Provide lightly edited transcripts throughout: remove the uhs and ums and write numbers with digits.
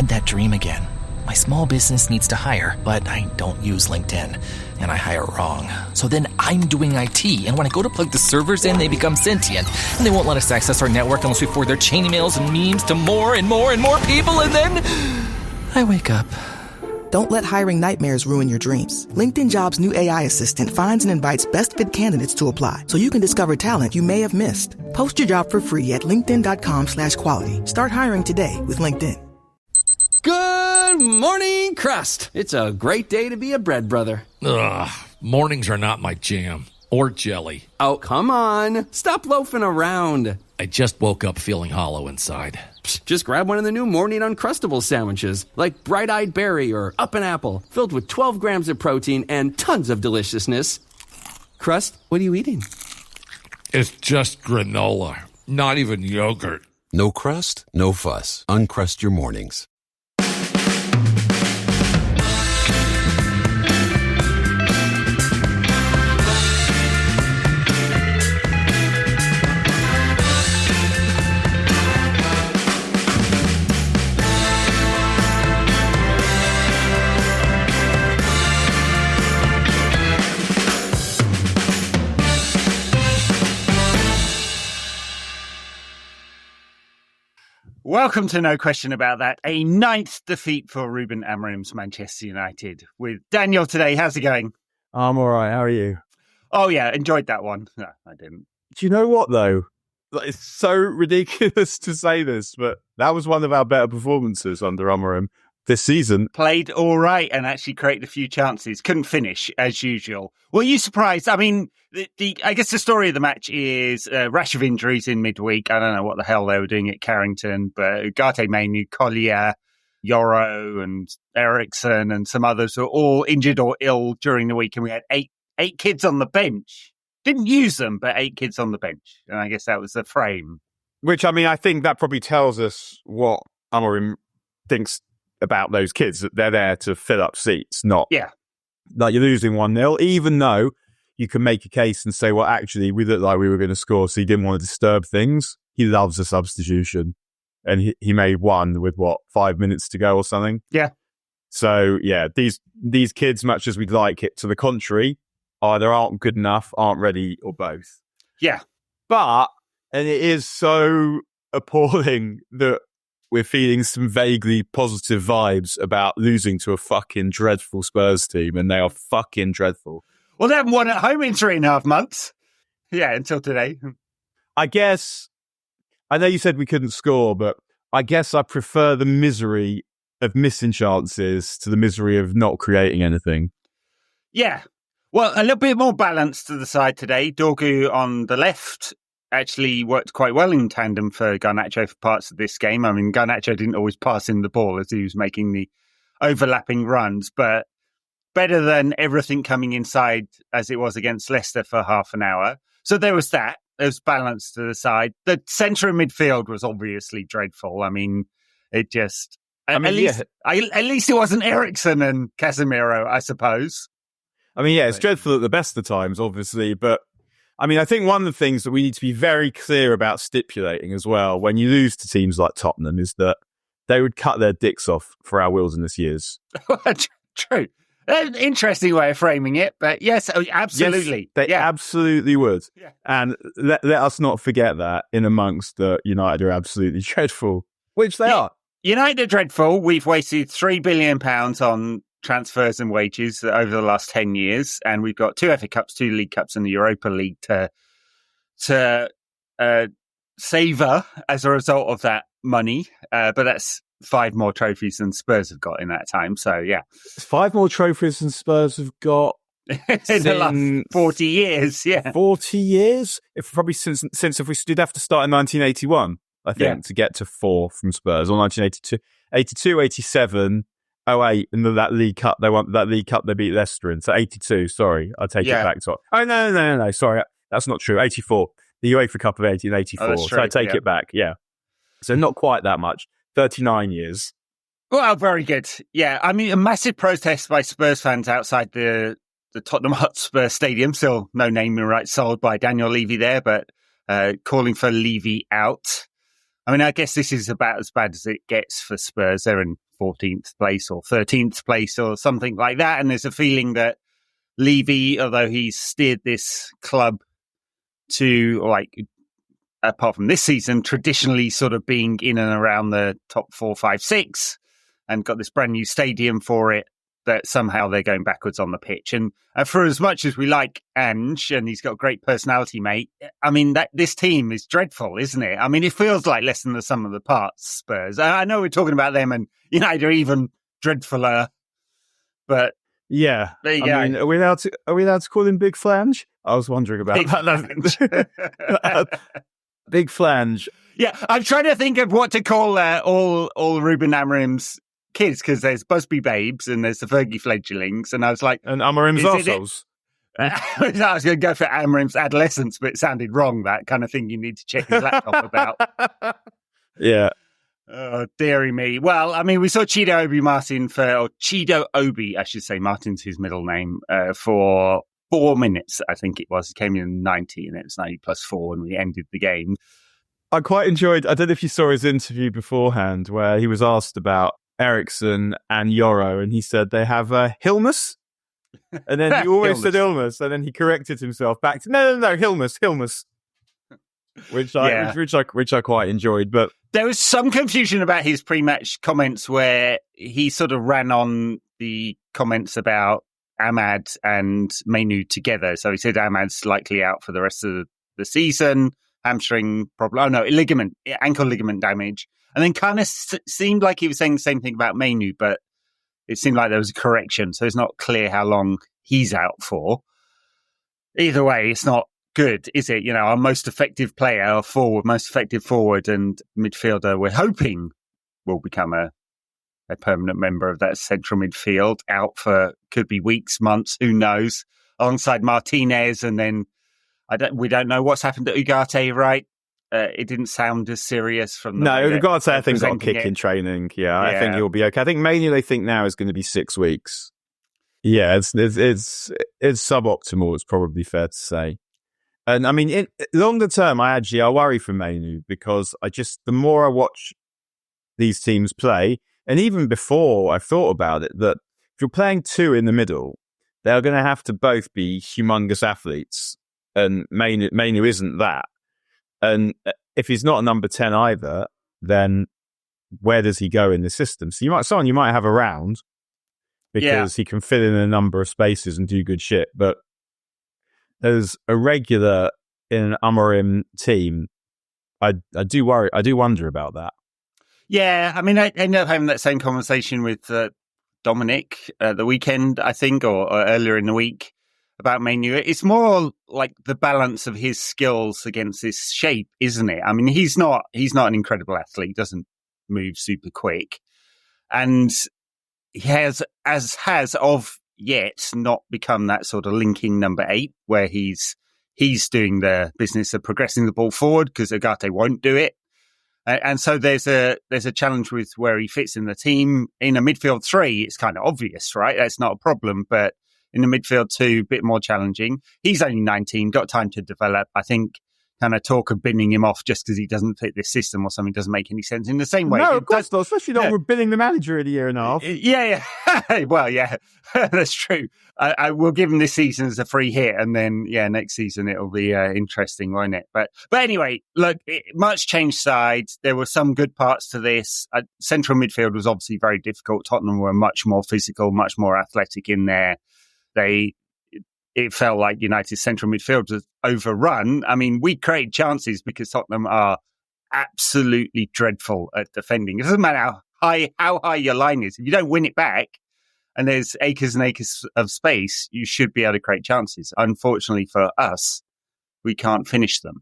had that dream again. My small business needs to hire, but I don't use LinkedIn, and I hire wrong. So then I'm doing IT, and when I go to plug the servers in, they become sentient, and they won't let us access our network unless we forward their chain emails and memes to more and more and more people, and then I wake up. Don't let hiring nightmares ruin your dreams. LinkedIn Jobs' new AI assistant finds and invites best fit candidates to apply, so you can discover talent you may have missed. Post your job for free at linkedin.com/quality. Start hiring today with LinkedIn. Good morning, Crust. It's a great day to be a bread brother. Ugh, mornings are not my jam. Or jelly. Oh, come on. Stop loafing around. I just woke up feeling hollow inside. Psst, just grab one of the new Morning Uncrustables sandwiches, like Bright-Eyed Berry or Up and Apple, filled with 12 grams of protein and tons of deliciousness. Crust, what are you eating? It's just granola, not even yogurt. No crust, no fuss. Uncrust your mornings. Welcome to No Question About That, a 9th defeat for Ruben Amorim's Manchester United. With Daniel today, how's it going? I'm all right, how are you? Oh yeah, enjoyed that one. No, I didn't. Do you know what, though? It's so ridiculous to say this, but that was one of our better performances under Amorim this season. Played all right and actually created a few chances. Couldn't finish, as usual. Were you surprised? I mean, I guess the story of the match is a rash of injuries in midweek. I don't know what the hell they were doing at Carrington, but Ugarte Mainu, Collier, Yoro and Ericsson and some others were all injured or ill during the week. And we had eight kids on the bench. Didn't use them, but 8 kids on the bench. And I guess that was the frame. Which, I mean, I think that probably tells us what Amorim thinks about those kids, that they're there to fill up seats, not like you're losing 1-0, even though you can make a case and say, well, actually, we looked like we were going to score, so he didn't want to disturb things. He loves a substitution. And he made one with, 5 minutes to go or something? Yeah. So, yeah, these kids, much as we'd like it, to the contrary, either aren't good enough, aren't ready, or both. Yeah. But, and it is so appalling that we're feeling some vaguely positive vibes about losing to a fucking dreadful Spurs team, and they are fucking dreadful. Well, they haven't won at home in 3.5 months. Yeah, until today. I guess, I know you said we couldn't score, but I guess I prefer the misery of missing chances to the misery of not creating anything. Yeah. Well, a little bit more balance to the side today. Dorgu on the left actually worked quite well in tandem for Garnacho for parts of this game. I mean, Garnacho didn't always pass in the ball as he was making the overlapping runs, but better than everything coming inside as it was against Leicester for half an hour. So there was that. There was balance to the side. The centre of midfield was obviously dreadful. I mean, it just... At least it wasn't Ericsson and Casemiro, I suppose. I mean, yeah, it's dreadful at the best of times, obviously, but I mean, I think one of the things that we need to be very clear about stipulating as well when you lose to teams like Tottenham is that they would cut their dicks off for our wilderness years. True. Interesting way of framing it, but yes, absolutely. Yes, they absolutely would. Yeah. And let us not forget that in amongst the United are absolutely dreadful, which they are. United are dreadful. We've wasted £3 billion on transfers and wages over the last 10 years. And we've got 2 FA Cups, 2 League Cups and the Europa League to savour as a result of that money. But that's 5 more trophies than Spurs have got in that time. So, yeah. 5 more trophies than Spurs have got in the last 40 years. Yeah. 40 years? Probably since if we did have to start in 1981, I think, to get to 4 from Spurs, or 1982. 82, 87... 08, and that League Cup they won. That League Cup they beat Leicester in. So 82. Sorry, I take it back. So, no. Sorry, that's not true. 84, the UEFA Cup of 1884. Oh, so I take it back. Yeah. So not quite that much. 39 years. Well, very good. Yeah, I mean, a massive protest by Spurs fans outside the Tottenham Hotspur Stadium. Still no naming rights sold by Daniel Levy there, but calling for Levy out. I mean, I guess this is about as bad as it gets for Spurs. They're in 14th place or 13th place or something like that. And there's a feeling that Levy, although he's steered this club to, like, apart from this season, traditionally sort of being in and around the top 4, 5, 6, and got this brand new stadium for it, that somehow they're going backwards on the pitch. And for as much as we like Ange, and he's got a great personality, mate, I mean, this team is dreadful, isn't it? I mean, it feels like less than the sum of the parts, Spurs. I know we're talking about them, and United are even dreadfuler, but yeah. There you go. I mean, are we allowed to call him Big Flange? I was wondering about Big that. Big Flange. Yeah, I'm trying to think of what to call all Ruben Amorim's kids, because there's Busby Babes and there's the Fergie Fledglings, and I was like... And Amorim's Arseholes. I was going to go for Amorim's adolescence, but it sounded wrong, that kind of thing you need to check his laptop about. Yeah. Oh, dearie me. Well, I mean, we saw Chido Obi, I should say, Martin's his middle name, for 4 minutes, I think it was. He came in 90, and it was 90 plus 4 when we ended the game. I quite enjoyed, I don't know if you saw his interview beforehand, where he was asked about Ericsson and Yoro, and he said they have Hilmus, and then he always said Ilmus, and then he corrected himself back to no, Hilmus, which I quite enjoyed. But there was some confusion about his pre-match comments, where he sort of ran on the comments about Ahmad and Mainu together. So he said Ahmad's likely out for the rest of the season, hamstring problem. Oh no, ankle ligament damage. And then kind of seemed like he was saying the same thing about Mainu, but it seemed like there was a correction. So it's not clear how long he's out for. Either way, it's not good, is it? You know, our most effective player, most effective forward and midfielder, we're hoping will become a permanent member of that central midfield, out for could be weeks, months, who knows, alongside Martinez. And then we don't know what's happened to Ugarte, right? It didn't sound as serious from the No, Ugarte, I think, got a kick in training. Yeah, I think he'll be okay. I think mainly they think now is going to be 6 weeks. Yeah, it's suboptimal, it's probably fair to say. And I mean, longer term, I worry for Mainu, because the more I watch these teams play, and even before I thought about it, that if you're playing two in the middle, they're going to have to both be humongous athletes, and Mainu isn't that. And if he's not a number 10 either, then where does he go in the system? So you might have around, because he can fill in a number of spaces and do good shit. But as a regular in an Amorim team, I do worry. I do wonder about that. Yeah, I mean, I ended up having that same conversation with Dominic the weekend, I think, or earlier in the week, about Mainu. It's more like the balance of his skills against his shape, isn't it? I mean, he's not an incredible athlete. He doesn't move super quick, and he has of yet not become that sort of linking number 8, where he's doing the business of progressing the ball forward, because Ugarte won't do it. And so there's a challenge with where he fits in the team. In a midfield 3, it's kind of obvious, right? That's not a problem. But in the midfield 2, a bit more challenging. He's only 19, got time to develop. I think kind of talk of binning him off just because he doesn't fit this system or something doesn't make any sense in the same way. No, of course not, especially not with binning the manager in a year and a half. Yeah. Well, yeah, that's true. I will give him this season as a free hit, and then, next season it'll be interesting, won't it? But anyway, look, much changed sides. There were some good parts to this. Central midfield was obviously very difficult. Tottenham were much more physical, much more athletic in there. It felt like United's central midfield was overrun. I mean, we create chances because Tottenham are absolutely dreadful at defending. It doesn't matter how high your line is. If you don't win it back and there's acres and acres of space, you should be able to create chances. Unfortunately for us, we can't finish them.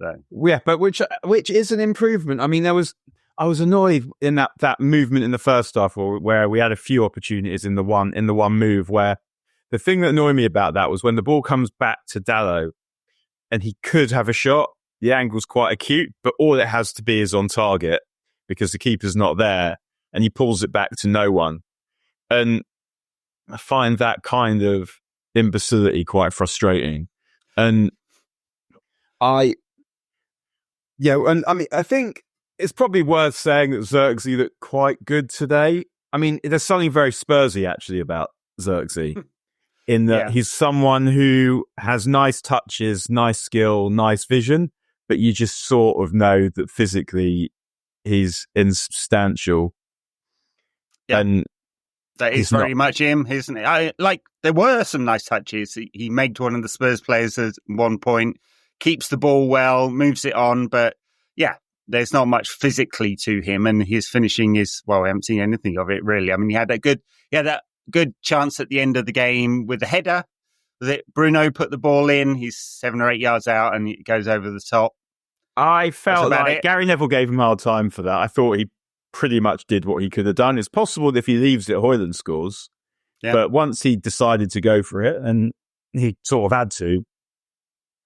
So yeah, but which is an improvement. I mean, I was annoyed in that movement in the first half where we had a few opportunities in the one move where the thing that annoyed me about that was when the ball comes back to Dalot and he could have a shot, the angle's quite acute, but all it has to be is on target because the keeper's not there, and he pulls it back to no one. And I find that kind of imbecility quite frustrating. And I think It's probably worth saying that Xerxes looked quite good today. I mean, there's something very Spursy actually about Xerxes in that he's someone who has nice touches, nice skill, nice vision, but you just sort of know that physically he's insubstantial. Yeah. And that is very much him, isn't it? There were some nice touches. He made one of the Spurs players at one point, keeps the ball well, moves it on, but there's not much physically to him, and his finishing is, well, I haven't seen anything of it really. I mean, he had that good chance at the end of the game with the header that Bruno put the ball in. He's 7 or 8 yards out and it goes over the top. I felt like Gary Neville gave him a hard time for that. I thought he pretty much did what he could have done. It's possible that if he leaves it, Højlund scores. Yeah. But once he decided to go for it, and he sort of had to,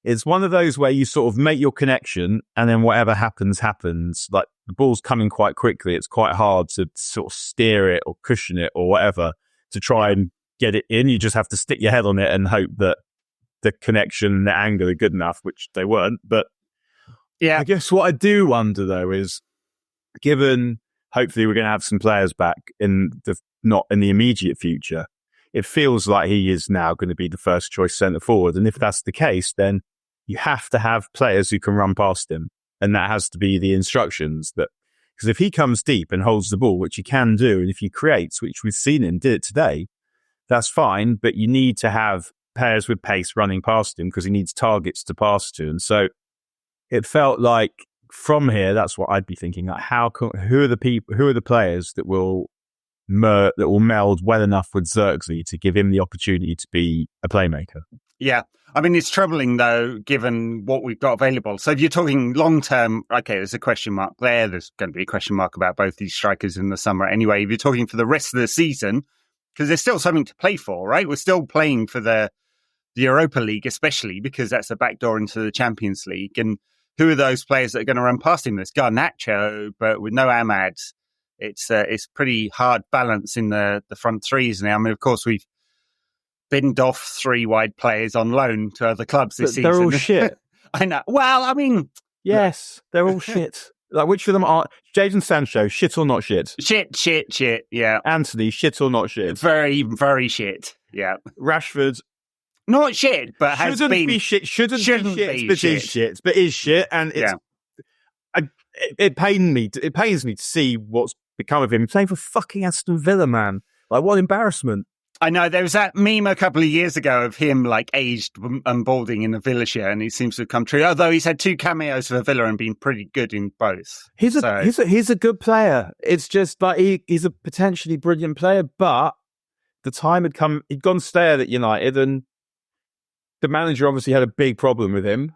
it's one of those where you sort of make your connection and then whatever happens, happens. Like the ball's coming quite quickly. It's quite hard to sort of steer it or cushion it or whatever to try and get it in. You just have to stick your head on it and hope that the connection and the angle are good enough, which they weren't. But I guess what I do wonder though is, given hopefully we're going to have some players back not in the immediate future, it feels like he is now going to be the first choice centre forward. And if that's the case, then you have to have players who can run past him. And that has to be the instructions. Because if he comes deep and holds the ball, which he can do, and if he creates, which we've seen him did it today, that's fine. But you need to have players with pace running past him because he needs targets to pass to. And so it felt like from here, that's what I'd be thinking. Like, who are the players that will meld well enough with Xerxes to give him the opportunity to be a playmaker? Yeah. I mean, it's troubling, though, given what we've got available. So if you're talking long-term, okay, there's a question mark there. There's going to be a question mark about both these strikers in the summer anyway. If you're talking for the rest of the season, because there's still something to play for, right? We're still playing for the Europa League, especially because that's a backdoor into the Champions League. And who are those players that are going to run past him? There's Garnacho, but with no Ahmad. It's pretty hard balance in the front threes now. I mean, of course, we've binned off 3 wide players on loan to other clubs this season. They're all shit. I know. Well, I mean... Yes, they're all shit. Like, which of them are... Jadon Sancho, shit or not shit? Shit, yeah. Anthony, shit or not shit? Very, very shit, yeah. Rashford... Not shit, but has been... Shouldn't be shit, but is shit. But is shit, and it's... It pains me to see what's become of him. Playing for fucking Aston Villa, man. Like, what embarrassment. I know, there was that meme a couple of years ago of him, like, aged and balding in a Villa shirt, and it seems to have come true. Although he's had 2 cameos for Villa and been pretty good in both. He's a good player. It's just like he's a potentially brilliant player, but the time had come. He'd gone stale at United, and the manager obviously had a big problem with him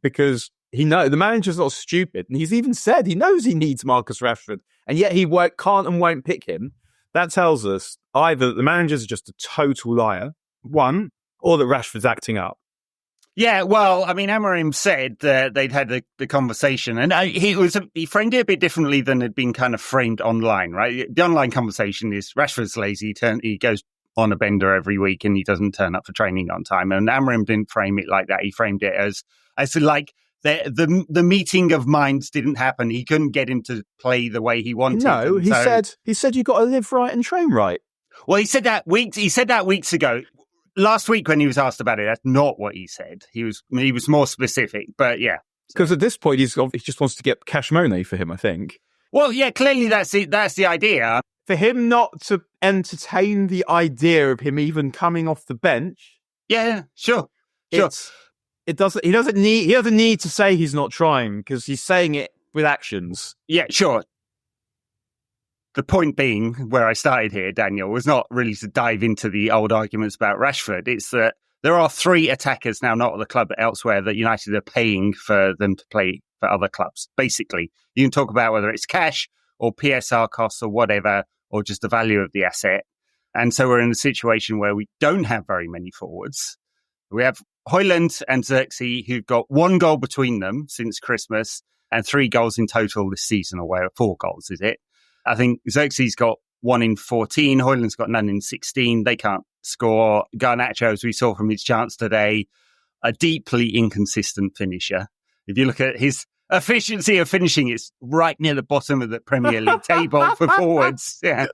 because the manager's not stupid, and he's even said he knows he needs Marcus Rashford, and yet he can't and won't pick him. That tells us either the manager's just a total liar, one, or that Rashford's acting up. Yeah, well, I mean, Amorim said that they'd had the conversation, and he framed it a bit differently than had been kind of framed online, right? The online conversation is Rashford's lazy, he goes on a bender every week and he doesn't turn up for training on time. And Amorim didn't frame it like that. He framed it as like the meeting of minds didn't happen. He couldn't get him to play the way he wanted. No, he said you got to live right and train right. Well, he said that weeks ago. Last week when he was asked about it, that's not what he said. He was more specific, but yeah. Because at this point, he just wants to get cash money for him, I think. Well, yeah, clearly that's the idea. For him not to entertain the idea of him even coming off the bench. Yeah, sure. He doesn't need to say he's not trying because he's saying it with actions. Yeah, sure. The point being, where I started here, Daniel, was not really to dive into the old arguments about Rashford. It's that there are 3 attackers now, not at the club but elsewhere, that United are paying for them to play for other clubs. Basically, you can talk about whether it's cash or PSR costs or whatever, or just the value of the asset. And so we're in a situation where we don't have very many forwards. We have Højlund and Xerxes, who've got 1 goal between them since Christmas and 3 goals in total this season, or 4 goals, is it? I think Xerxes got 1 in 14. Højlund's got none in 16. They can't score. Garnacho, as we saw from his chance today, a deeply inconsistent finisher. If you look at his efficiency of finishing is right near the bottom of the Premier League table for forwards. Yeah.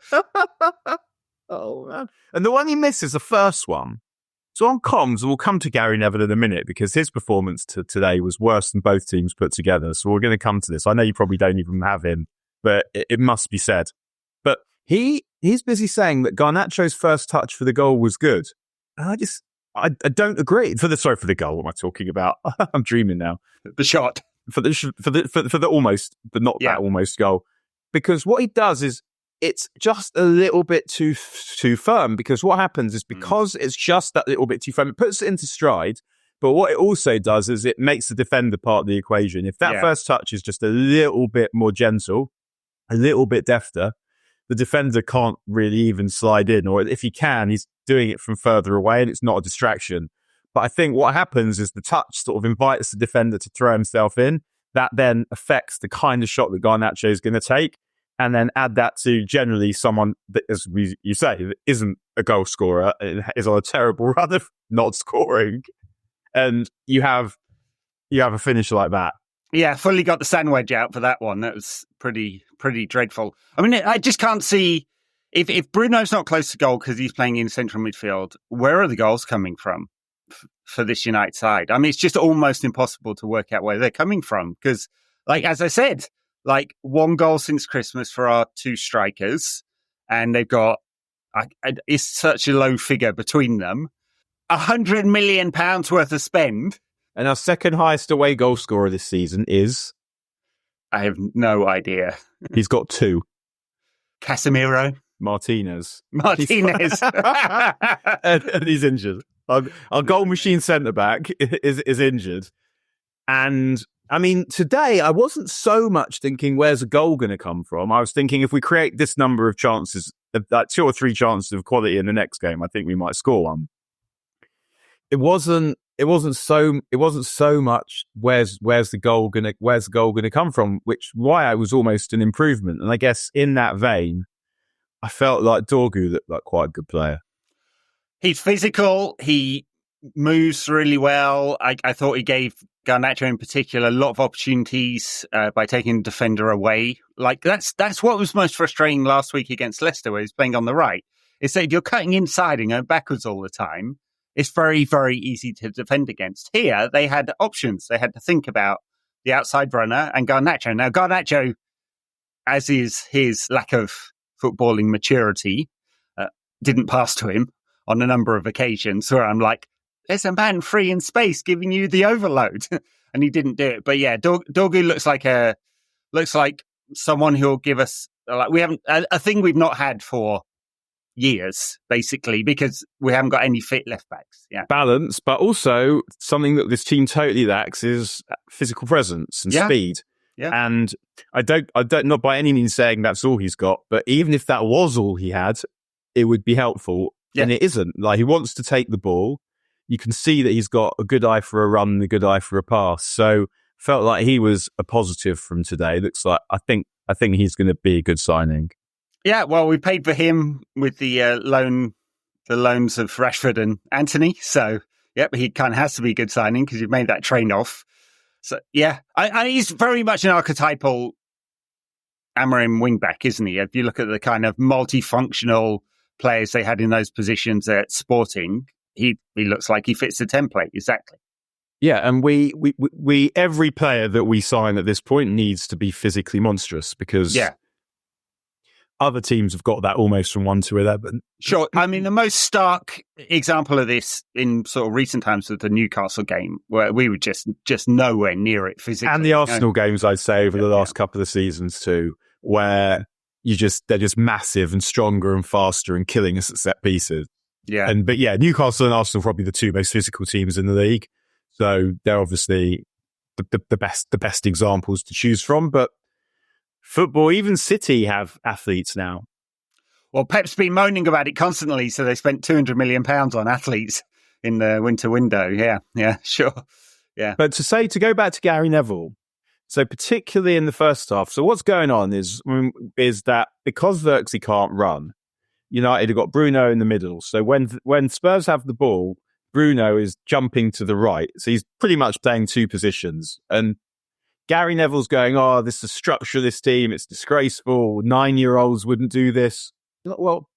Oh, man. And the one he missed is the first one. So on comms, and we'll come to Gary Neville in a minute because his performance today was worse than both teams put together. So we're going to come to this. I know you probably don't even have him, but it must be said. But he's busy saying that Garnacho's first touch for the goal was good. And I don't agree. For the goal, what am I talking about? I'm dreaming now. The shot. For the almost, but not that almost goal. Because what he does is, it's just a little bit too firm, because what happens is because it's just that little bit too firm, it puts it into stride. But what it also does is it makes the defender part of the equation. If that first touch is just a little bit more gentle, a little bit defter, the defender can't really even slide in. Or if he can, he's doing it from further away and it's not a distraction. But I think what happens is the touch sort of invites the defender to throw himself in. That then affects the kind of shot that Garnacho is going to take. And then add that to generally someone that, as you say, that isn't a goal scorer, is on a terrible run of not scoring, and you have a finisher like that. Yeah, fully got the sand wedge out for that one. That was pretty dreadful. I mean, I just can't see if Bruno's not close to goal because he's playing in central midfield. Where are the goals coming from for this United side? I mean, it's just almost impossible to work out where they're coming from because, like as I said. Like 1 goal since Christmas for our 2 strikers, and they've got it's such a low figure between them. £100 million worth of spend, and our second highest away goal scorer this season is. I have no idea. He's got 2. Casemiro, Martinez, and he's injured. Our goal machine centre back is injured, and. I mean, today I wasn't so much thinking where's a goal going to come from. I was thinking if we create this number of chances, like 2 or 3 chances of quality in the next game, I think we might score one. It wasn't so much where's the goal going to come from, which why I was almost an improvement. And I guess in that vein, I felt like Dorgu looked like quite a good player. He's physical. He moves really well. I thought he gave Garnacho in particular a lot of opportunities by taking the defender away. Like that's what was most frustrating last week against Leicester, where he's playing on the right. Is that if you're cutting inside and going backwards all the time, it's very, very easy to defend against. Here, they had options. They had to think about the outside runner and Garnacho. Now, Garnacho, as is his lack of footballing maturity, didn't pass to him on a number of occasions where I'm like, there's a man free in space giving you the overload, and he didn't do it. But yeah, Dorgu looks like someone who'll give us we haven't a thing we've not had for years, basically, because we haven't got any fit left backs. Yeah, balance, but also something that this team totally lacks is physical presence and speed. Yeah, and I don't not by any means saying that's all he's got, but even if that was all he had, it would be helpful. Yeah. And it isn't. Like, he wants to take the ball. You can see that he's got a good eye for a run and a good eye for a pass. So felt like he was a positive from today. Looks like I think he's going to be a good signing. Yeah, well, we paid for him with the loans of Rashford and Anthony. So yep, he kind of has to be a good signing because you've made that train off. So yeah, he's very much an archetypal Amorim wingback, isn't he? If you look at the kind of multifunctional players they had in those positions at Sporting, he looks like he fits the template exactly. Yeah, and we every player that we sign at this point needs to be physically monstrous because other teams have got that almost from 1 to 11. Sure. I mean, the most stark example of this in sort of recent times was the Newcastle game, where we were just nowhere near it physically. And the Arsenal games, I'd say, over the last couple of seasons too, where they're just massive and stronger and faster and killing us at set pieces. Yeah. But Newcastle and Arsenal are probably the 2 most physical teams in the league. So they're obviously the best examples to choose from. But football, even City have athletes now. Well, Pep's been moaning about it constantly, so they spent £200 million on athletes in the winter window. Yeah, sure. Yeah. But to go back to Gary Neville, so particularly in the first half, so what's going on is that because Xerxes can't run, United have got Bruno in the middle. So when Spurs have the ball, Bruno is jumping to the right. So he's pretty much playing 2 positions. And Gary Neville's going, this is the structure of this team. It's disgraceful. 9-year-olds wouldn't do this. Well,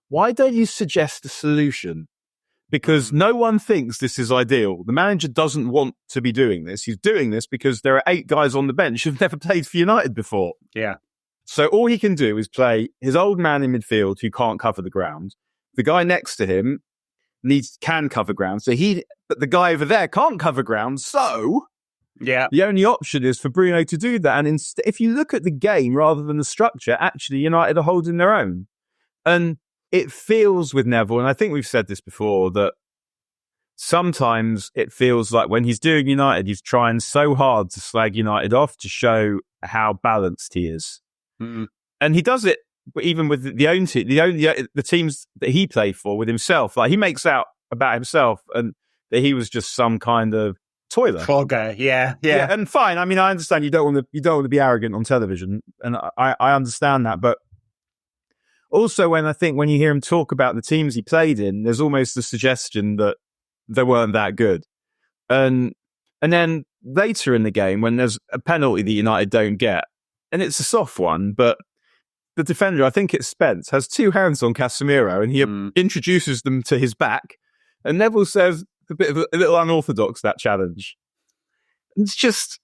why don't you suggest a solution? Because no one thinks this is ideal. The manager doesn't want to be doing this. He's doing this because there are 8 guys on the bench who've never played for United before. Yeah. So all he can do is play his old man in midfield who can't cover the ground. The guy next to him can cover ground. But the guy over there can't cover ground. So the only option is for Bruno to do that. And if you look at the game rather than the structure, actually United are holding their own. And it feels with Neville, and I think we've said this before, that sometimes it feels like when he's doing United, he's trying so hard to slag United off to show how balanced he is. Mm-hmm. And he does it even with the teams that he played for with himself. Like, he makes out about himself and that he was just some kind of toiler. Clogger, yeah. And fine. I mean, I understand you don't want to be arrogant on television, and I understand that, but also, when you hear him talk about the teams he played in, there's almost the suggestion that they weren't that good. And then later in the game, when there's a penalty that United don't get, and it's a soft one, but the defender, I think it's Spence, has 2 hands on Casemiro, and he introduces them to his back. And Neville says a little unorthodox, that challenge. It's just...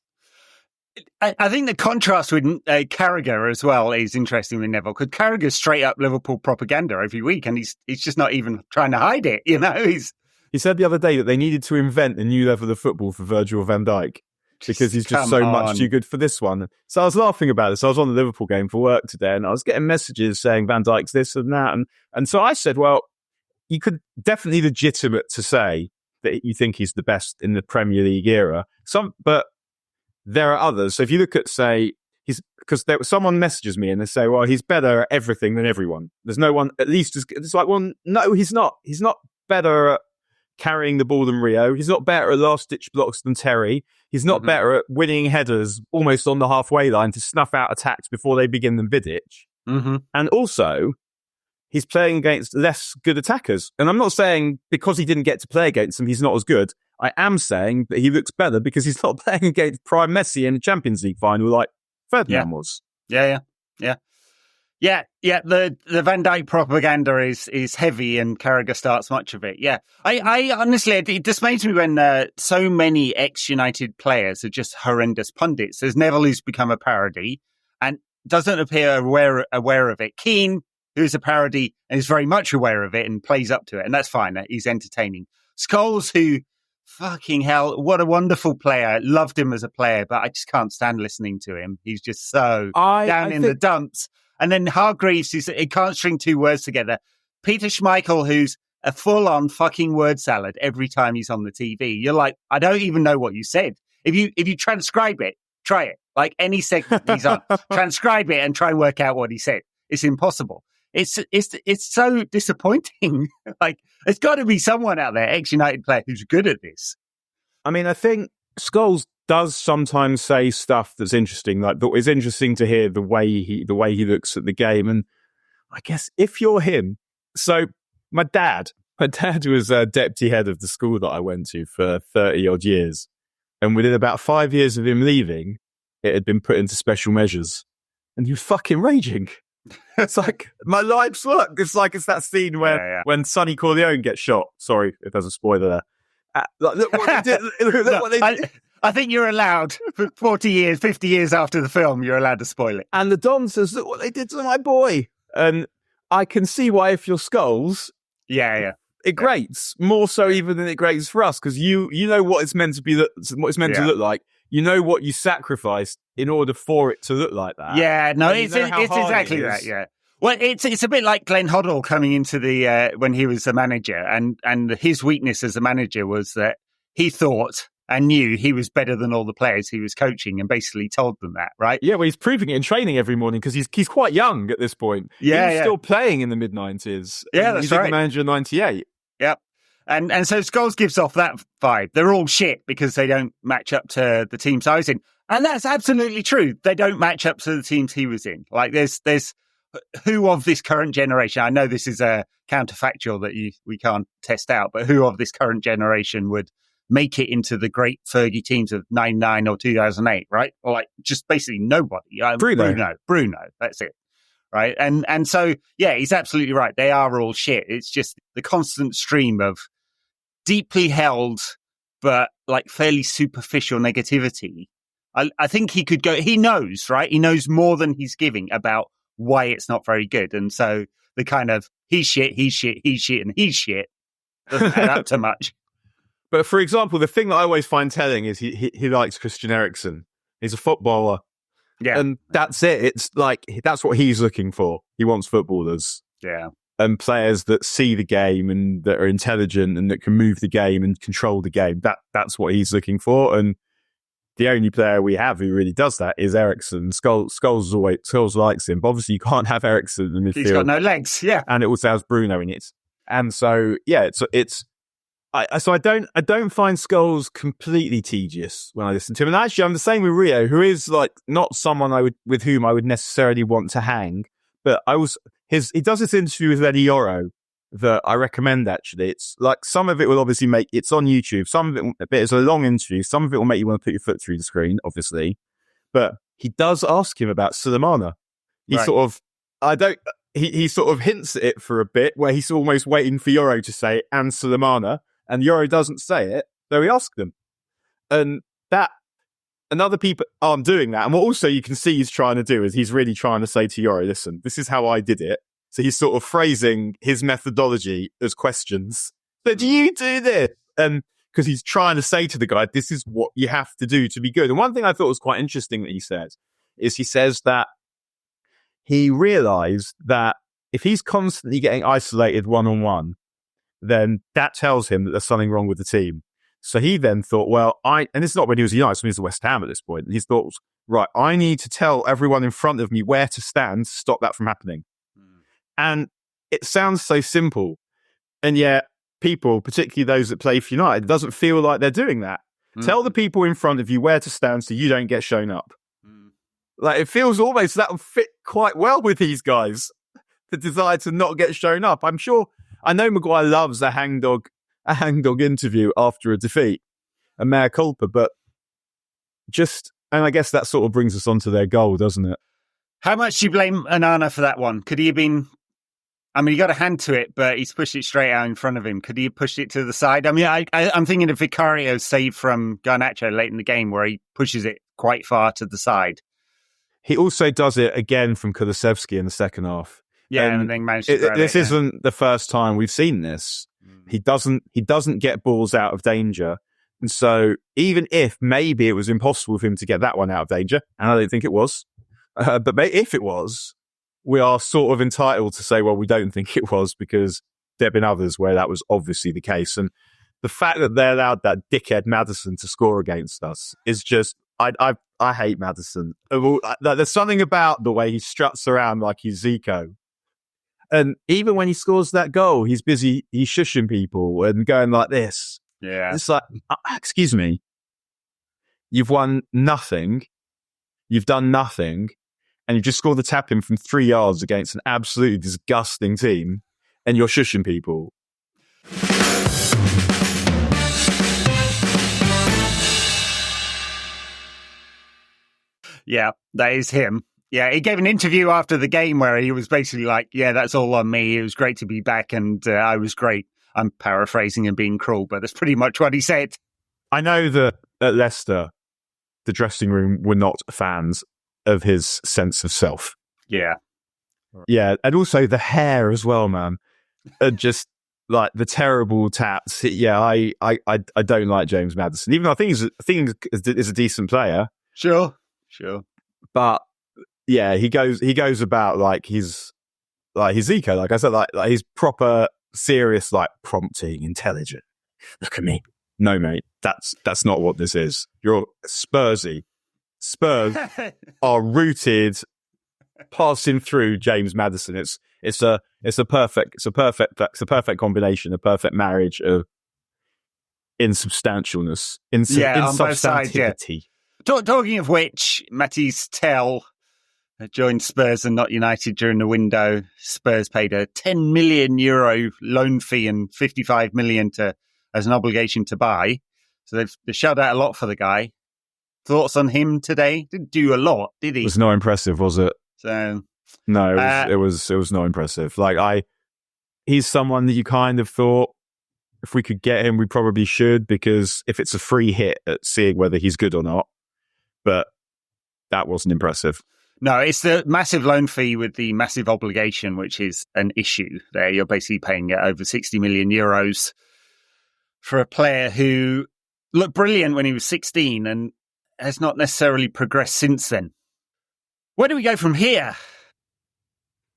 I think the contrast with Carragher as well is interesting with Neville, because Carragher's straight up Liverpool propaganda every week, and he's just not even trying to hide it. He said the other day that they needed to invent a new level of football for Virgil van Dijk because he's just so much too good for this one. So I was laughing about this. I was on the Liverpool game for work today, and I was getting messages saying Van Dijk's this and that, and so I said, well, you could definitely legitimate to say that you think he's the best in the Premier League era. But there are others. So if you look at, say, someone messages me and they say, well, he's better at everything than everyone. There's no one at least as good. It's like, well, no, he's not. He's not better at carrying the ball than Rio. He's not better at last-ditch blocks than Terry. He's not better at winning headers almost on the halfway line to snuff out attacks before they begin than Vidic. Mm-hmm. And also, he's playing against less good attackers. And I'm not saying because he didn't get to play against them, he's not as good. I am saying that he looks better because he's not playing against prime Messi in the Champions League final like Ferdinand was. Yeah. The Van Dijk propaganda is heavy, and Carragher starts much of it. Yeah, I honestly, it dismays me when so many ex-United players are just horrendous pundits. There's Neville, who's become a parody and doesn't appear aware of it. Keane, who's a parody and is very much aware of it and plays up to it, and that's fine. He's entertaining. Scholes, who, fucking hell, what a wonderful player. Loved him as a player, but I just can't stand listening to him. He's just so down in the dumps. And then Hargreaves, he can't string 2 words together. Peter Schmeichel, who's a full-on fucking word salad every time he's on the TV. You're like, I don't even know what you said. If you transcribe it, try it. Like any segment he's on, transcribe it and try and work out what he said. It's impossible. It's so disappointing. Like, there's got to be someone out there, ex-United player, who's good at this. I mean, I think Scholes does sometimes say stuff that's interesting. Like, it's interesting to hear the way he looks at the game. And I guess if you're him, so my dad was deputy head of the school that I went to for 30 odd years, and within about 5 years of him leaving, it had been put into special measures, and he was fucking raging. It's like, my life's work. It's that scene where when Sonny Corleone gets shot. Sorry if there's a spoiler there. Look what they did. Look what they did. I think you're allowed, for 40 years, 50 years after the film, you're allowed to spoil it. And the Don says, look what they did to my boy. And I can see why, if you're Scholes, it grates more so even than it grates for us, because you know what it's meant to be, what it's meant to look like. You know what you sacrificed in order for it to look like that. Yeah, no, it's exactly that. Yeah. Well, it's a bit like Glenn Hoddle coming into the when he was a manager, and his weakness as a manager was that he thought and knew he was better than all the players he was coaching, and basically told them that, right? Yeah, well, he's proving it in training every morning because he's quite young at this point. Yeah, he was still playing in the mid-90s. Yeah, that's right. He's the manager in 98. Yep. And so Scholes gives off that vibe. They're all shit because they don't match up to the teams I was in. And that's absolutely true. They don't match up to the teams he was in. Like, there's who of this current generation, I know this is a counterfactual that we can't test out, but who of this current generation would make it into the great Fergie teams of 99 or 2008, right? Or like just basically nobody. Bruno, that's it. Right. And so, yeah, he's absolutely right. They are all shit. It's just the constant stream of deeply held, but like fairly superficial negativity. I think he could go, he knows, right? He knows more than he's giving about why it's not very good. And so the kind of he's shit, and he's shit doesn't add up to much. But for example, the thing that I always find telling is he likes Christian Eriksen. He's a footballer. Yeah. And that's it. It's like, that's what he's looking for. He wants footballers. Yeah. And players that see the game and that are intelligent and that can move the game and control the game. That's what he's looking for. And the only player we have who really does that is Eriksen. Scholes likes him, but obviously you can't have Eriksen in the midfield. He's got no legs, yeah. And it also has Bruno in it. And so, yeah, I don't find Scholes completely tedious when I listen to him. And actually, I'm the same with Rio, who is like not someone with whom I would necessarily want to hang. But he does this interview with Eddie Yoro that I recommend, actually. It's like some of it will obviously it's on YouTube. Some of it is a long interview. Some of it will make you want to put your foot through the screen, obviously. But he does ask him about Sulemana. He sort of hints at it for a bit, where he's almost waiting for Yoro to say, and Sulemana, and Yoro doesn't say it, so he asks them. And other people aren't doing that. And what also you can see he's trying to do is he's really trying to say to Yoro, listen, this is how I did it. So he's sort of phrasing his methodology as questions. So do you do this? And because he's trying to say to the guy, this is what you have to do to be good. And one thing I thought was quite interesting that he says that he realized that if he's constantly getting isolated one-on-one, then that tells him that there's something wrong with the team. So he then thought, well, and this is not when he was United, so he was at West Ham at this point. And he thought, right, I need to tell everyone in front of me where to stand to stop that from happening. And it sounds so simple. And yet people, particularly those that play for United, doesn't feel like they're doing that. Tell the people in front of you where to stand so you don't get shown up. Like, it feels almost that would fit quite well with these guys, the desire to not get shown up. I know Maguire loves a hangdog interview after a defeat, a mea culpa, but and I guess that sort of brings us on to their goal, doesn't it? How much do you blame Onana for that one? Could he have been, he got a hand to it, but he's pushed it straight out in front of him. Could he have pushed it to the side? I'm thinking of Vicario's save from Garnacho late in the game where he pushes it quite far to the side. He also does it again from Kulusevski in the second half. Yeah, and then managed to grab this isn't the first time we've seen this. He doesn't get balls out of danger. And so even if maybe it was impossible for him to get that one out of danger, and I don't think it was, but if it was, we are sort of entitled to say, well, we don't think it was, because there have been others where that was obviously the case. And the fact that they allowed that dickhead Maddison to score against us is just, I hate Maddison. There's something about the way he struts around like he's Zico. And even when he scores that goal, he's shushing people and going like this. Yeah. It's like, excuse me, you've won nothing. You've done nothing. And you just scored the tap in from 3 yards against an absolutely disgusting team. And you're shushing people. Yeah, that is him. Yeah, he gave an interview after the game where he was basically like, yeah, that's all on me. It was great to be back and I was great. I'm paraphrasing and being cruel, but that's pretty much what he said. I know that at Leicester, the dressing room were not fans of his sense of self. Yeah. Yeah, and also the hair as well, man. And just like the terrible tats. Yeah, I don't like James Maddison. Even though I think he's a decent player. Sure. But yeah, he goes about like he's Zico, like I said, like he's proper serious, like prompting, intelligent. Look at me. No, mate, that's not what this is. You're Spursy. Spurs are rooted, passing through James Maddison. It's a perfect combination, a perfect marriage of insubstantialness, insubstantivity. Talking of which, Matisse Tell joined Spurs and not United during the window. Spurs paid a €10 million loan fee and 55 million as an obligation to buy. So they've shelled out a lot for the guy. Thoughts on him today? Didn't do a lot, did he? It was not impressive, was it? So no, it was not impressive. He's someone that you kind of thought if we could get him, we probably should, because if it's a free hit at seeing whether he's good or not. But that wasn't impressive. No, it's the massive loan fee with the massive obligation, which is an issue there. You're basically paying over 60 million euros for a player who looked brilliant when he was 16 and has not necessarily progressed since then. Where do we go from here?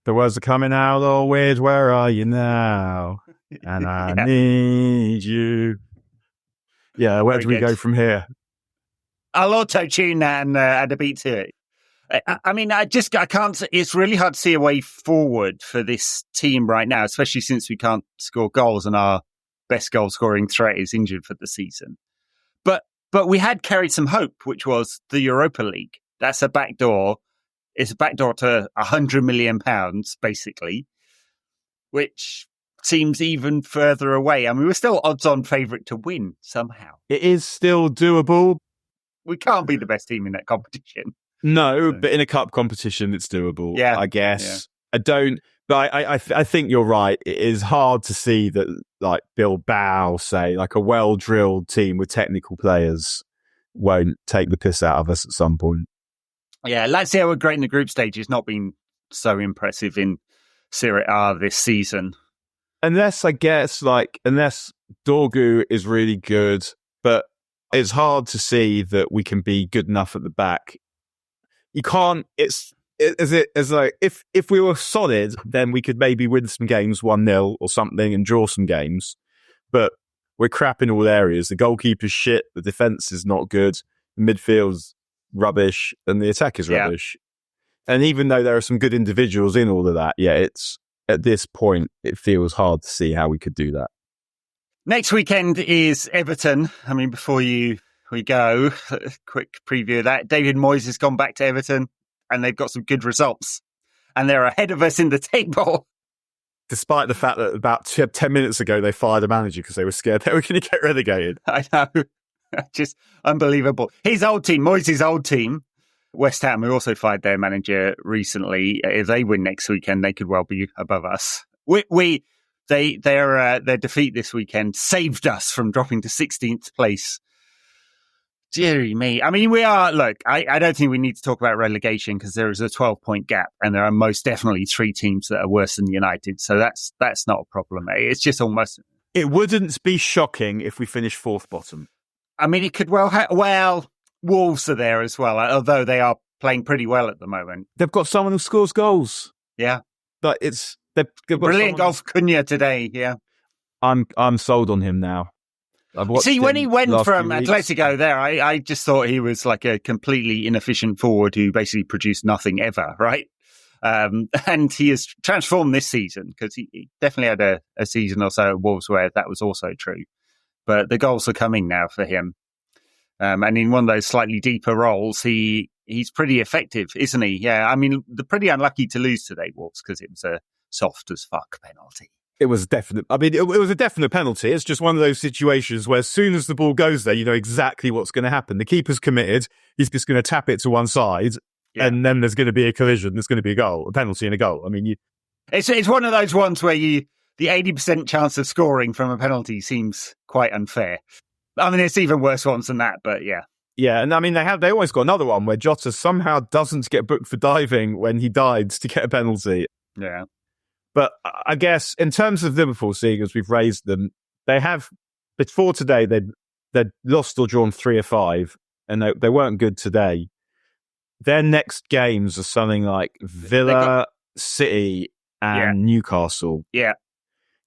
The words are coming out all weird. Where are you now? And I need you. Yeah, where do we go from here? I'll auto-tune that and add a beat to it. I mean, I can't. It's really hard to see a way forward for this team right now, especially since we can't score goals and our best goal-scoring threat is injured for the season. But we had carried some hope, which was the Europa League. That's a backdoor. It's a backdoor to £100 million, basically, which seems even further away. I mean, we're still odds-on favourite to win somehow. It is still doable. We can't be the best team in that competition. No, but in a cup competition, it's doable. Yeah, I guess. Yeah. I don't, but I think you're right. It is hard to see that, like Bilbao, say, like a well-drilled team with technical players, won't take the piss out of us at some point. Yeah, Lazio were great in the group stage. It's not been so impressive in Serie A this season. Unless Dorgu is really good, but it's hard to see that we can be good enough at the back. You can't. If we were solid, then we could maybe win some games 1-0 or something and draw some games. But we're crap in all areas. The goalkeeper's shit. The defense is not good. The midfield's rubbish, and the attack is rubbish. And even though there are some good individuals in all of that, it's at this point it feels hard to see how we could do that. Next weekend is Everton. I mean, before we go, a quick preview of that. David Moyes has gone back to Everton and they've got some good results. And they're ahead of us in the table. Despite the fact that about 10 minutes ago they fired a manager because they were scared they were going to get relegated. I know. Just unbelievable. His old team, Moyes' old team, West Ham, who also fired their manager recently. If they win next weekend, they could well be above us. Their defeat this weekend saved us from dropping to 16th place. Deary me. I mean, we are, look, I don't think we need to talk about relegation because there is a 12-point gap and there are most definitely 3 teams that are worse than United. So that's not a problem. It's just almost... It wouldn't be shocking if we finish 4th bottom. I mean, it could well, Wolves are there as well, although they are playing pretty well at the moment. They've got someone who scores goals. Yeah. But they've got brilliant goal for Cunha today, yeah. I'm sold on him now. See, when he went from Atletico there, I just thought he was like a completely inefficient forward who basically produced nothing ever, right? And he has transformed this season because he definitely had a season or so at Wolves where that was also true. But the goals are coming now for him. And in one of those slightly deeper roles, he's pretty effective, isn't he? Yeah, I mean, they're pretty unlucky to lose today, Wolves, because it was a soft as fuck penalty. It was definite. I mean, it was a definite penalty. It's just one of those situations where as soon as the ball goes there, you know exactly what's going to happen. The keeper's committed. He's just going to tap it to one side, and then there's going to be a collision. There's going to be a goal, a penalty and a goal. I mean, it's one of those ones where the 80% chance of scoring from a penalty seems quite unfair. I mean, it's even worse ones than that, but yeah. Yeah, and I mean, they always got another one where Jota somehow doesn't get booked for diving when he dives to get a penalty. Yeah. But I guess in terms of Liverpool, seeing as we've raised them, they have, before today, they'd lost or drawn 3 of 5, and they weren't good today. Their next games are something like Villa, City, and Newcastle. Yeah.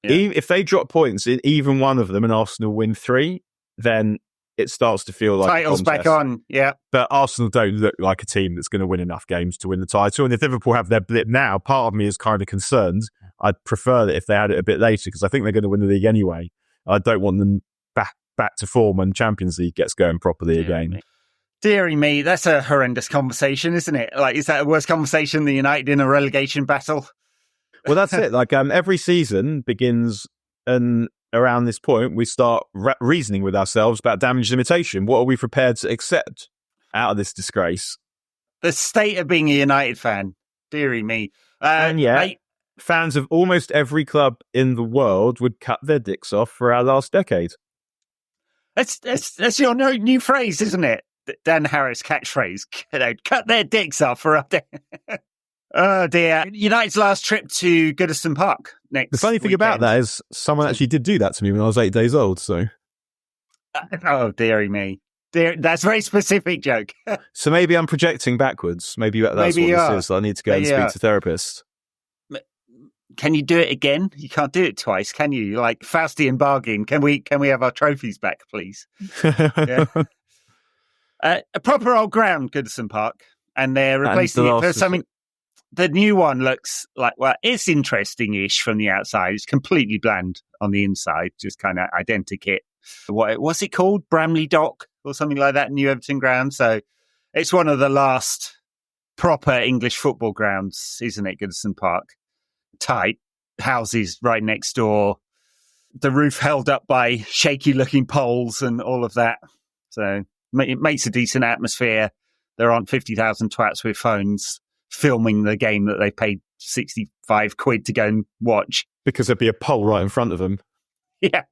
If they drop points in even one of them and Arsenal win 3, then it starts to feel like title's back on, yeah. But Arsenal don't look like a team that's going to win enough games to win the title. And if Liverpool have their blip now, part of me is kind of concerned. I'd prefer that if they had it a bit later because I think they're going to win the league anyway. I don't want them back to form when Champions League gets going properly again. Deary me, that's a horrendous conversation, isn't it? Like, is that a worse conversation than United in a relegation battle? Well, that's it. Like every season begins and around this point, we start reasoning with ourselves about damage limitation. What are we prepared to accept out of this disgrace? The state of being a United fan, dearie me. And yet, fans of almost every club in the world would cut their dicks off for our last decade. That's your new phrase, isn't it? Dan Harris catchphrase. Cut their dicks off for up there. Oh dear. United's last trip to Goodison Park next The funny thing weekend. about that is someone actually did do that to me when I was 8 days old. So, oh dearie me. That's a very specific joke. So maybe I'm projecting backwards. Maybe that's what this is. I need to go and speak to a therapist. Can you do it again? You can't do it twice, can you? Like Faustian bargain. Can we have our trophies back, please? A proper old ground, Goodison Park, and they're replacing it for something. The new one looks like, well, it's interesting-ish from the outside. It's completely bland on the inside, just kind of identikit. What's it called? Bramley Dock or something like that, New Everton ground. So it's one of the last proper English football grounds, isn't it, Goodison Park? Tight, houses right next door, the roof held up by shaky-looking poles and all of that. So it makes a decent atmosphere. There aren't 50,000 twats with phones filming the game that they paid 65 quid to go and watch. Because there'd be a pole right in front of them. Yeah.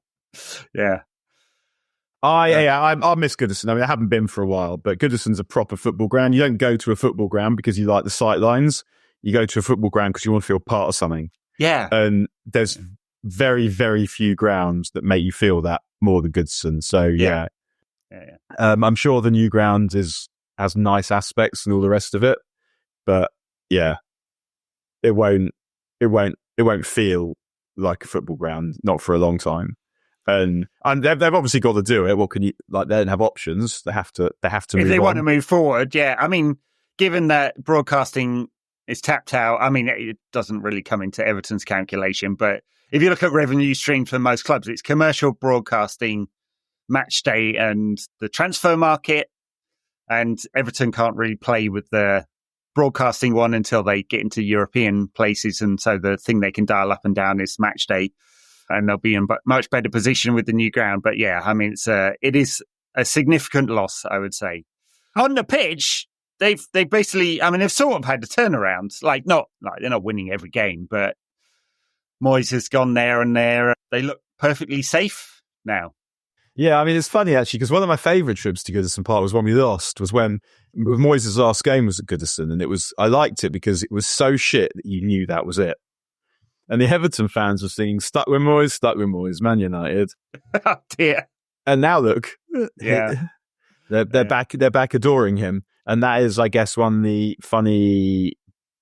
I miss Goodison. I mean, I haven't been for a while, but Goodison's a proper football ground. You don't go to a football ground because you like the sight lines. You go to a football ground because you want to feel part of something. Yeah. And there's very, very few grounds that make you feel that more than Goodison. So, yeah. I'm sure the new ground has nice aspects and all the rest of it. But yeah, it won't feel like a football ground, not for a long time. And they've obviously got to do it. What can you like? They don't have options. They have to. If they want to move forward, yeah. I mean, given that broadcasting is tapped out, I mean, it doesn't really come into Everton's calculation. But if you look at revenue streams for most clubs, it's commercial broadcasting, match day, and the transfer market. And Everton can't really play with the broadcasting one until they get into European places, and so the thing they can dial up and down is match day, and they'll be in much better position with the new ground. But yeah, I mean, it is a significant loss, I would say. On the pitch, they basically, I mean, they've sort of had a turnaround. Like they're not winning every game, but Moyes has gone there and there. They look perfectly safe now. Yeah, I mean, it's funny, actually, because one of my favourite trips to Goodison Park was when we lost, was when Moyes' last game was at Goodison, and I liked it because it was so shit that you knew that was it. And the Everton fans were singing, stuck with Moyes, Man United. Oh, dear. And now look, yeah, they're back adoring him. And that is, I guess, one of the funny,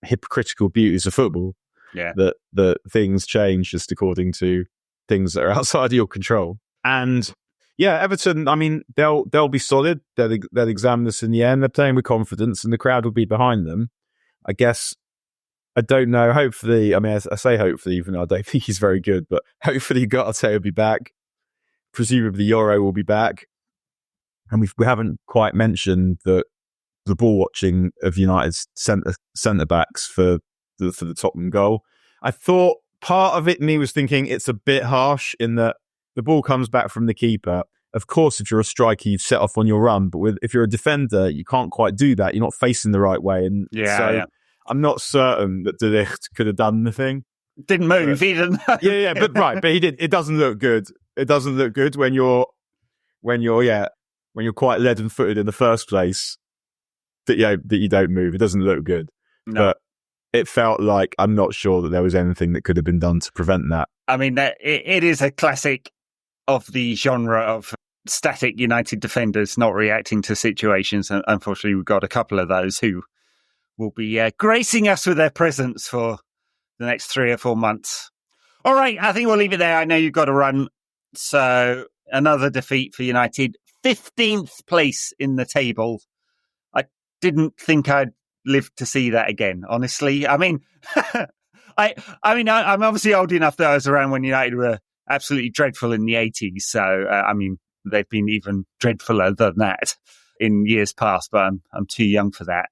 hypocritical beauties of football. Yeah. That things change just according to things that are outside of your control. And yeah, Everton, I mean, they'll be solid. They'll examine us in the end. They're playing with confidence and the crowd will be behind them. I guess, I don't know. Hopefully, I mean, I say hopefully, even though I don't think he's very good, but hopefully Garte will be back. Presumably Euro will be back. And we haven't quite mentioned the ball watching of United's centre backs for the Tottenham goal. I thought part of it, me was thinking it's a bit harsh in that the ball comes back from the keeper. Of course, if you're a striker, you'd set off on your run. But if you're a defender, you can't quite do that. You're not facing the right way. And I'm not certain that De Ligt could have done the thing. Didn't move. He didn't. Yeah, but right. But he did. It doesn't look good. It doesn't look good when you're quite leaden-footed in the first place. That you don't move. It doesn't look good. No. But it felt like I'm not sure that there was anything that could have been done to prevent that. I mean, it is a classic of the genre of static United defenders not reacting to situations. And unfortunately, we've got a couple of those who will be gracing us with their presence for the next 3 or 4 months. All right, I think we'll leave it there. I know you've got to run. So another defeat for United. 15th place in the table. I didn't think I'd live to see that again, honestly. I mean, I'm obviously old enough that I was around when United were absolutely dreadful in the 80s. So, I mean, they've been even dreadfuler than that in years past, but I'm too young for that.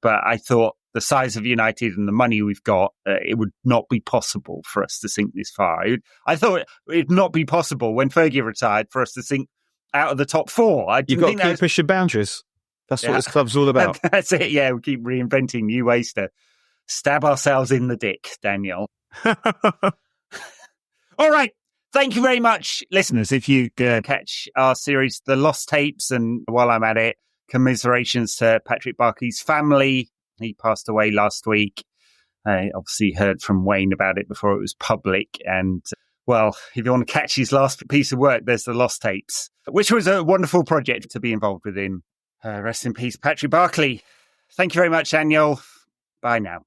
But I thought the size of United and the money we've got, it would not be possible for us to sink this far. I thought it'd not be possible when Fergie retired for us to sink out of the top four. You've got to keep pushing boundaries. That's what this club's all about. That's it, yeah. We keep reinventing new ways to stab ourselves in the dick, Daniel. All right. Thank you very much, listeners. If you catch our series, The Lost Tapes, and while I'm at it, commiserations to Patrick Barkley's family. He passed away last week. I obviously heard from Wayne about it before it was public. And, well, if you want to catch his last piece of work, there's The Lost Tapes, which was a wonderful project to be involved with in. Rest in peace, Patrick Barkley. Thank you very much, Daniel. Bye now.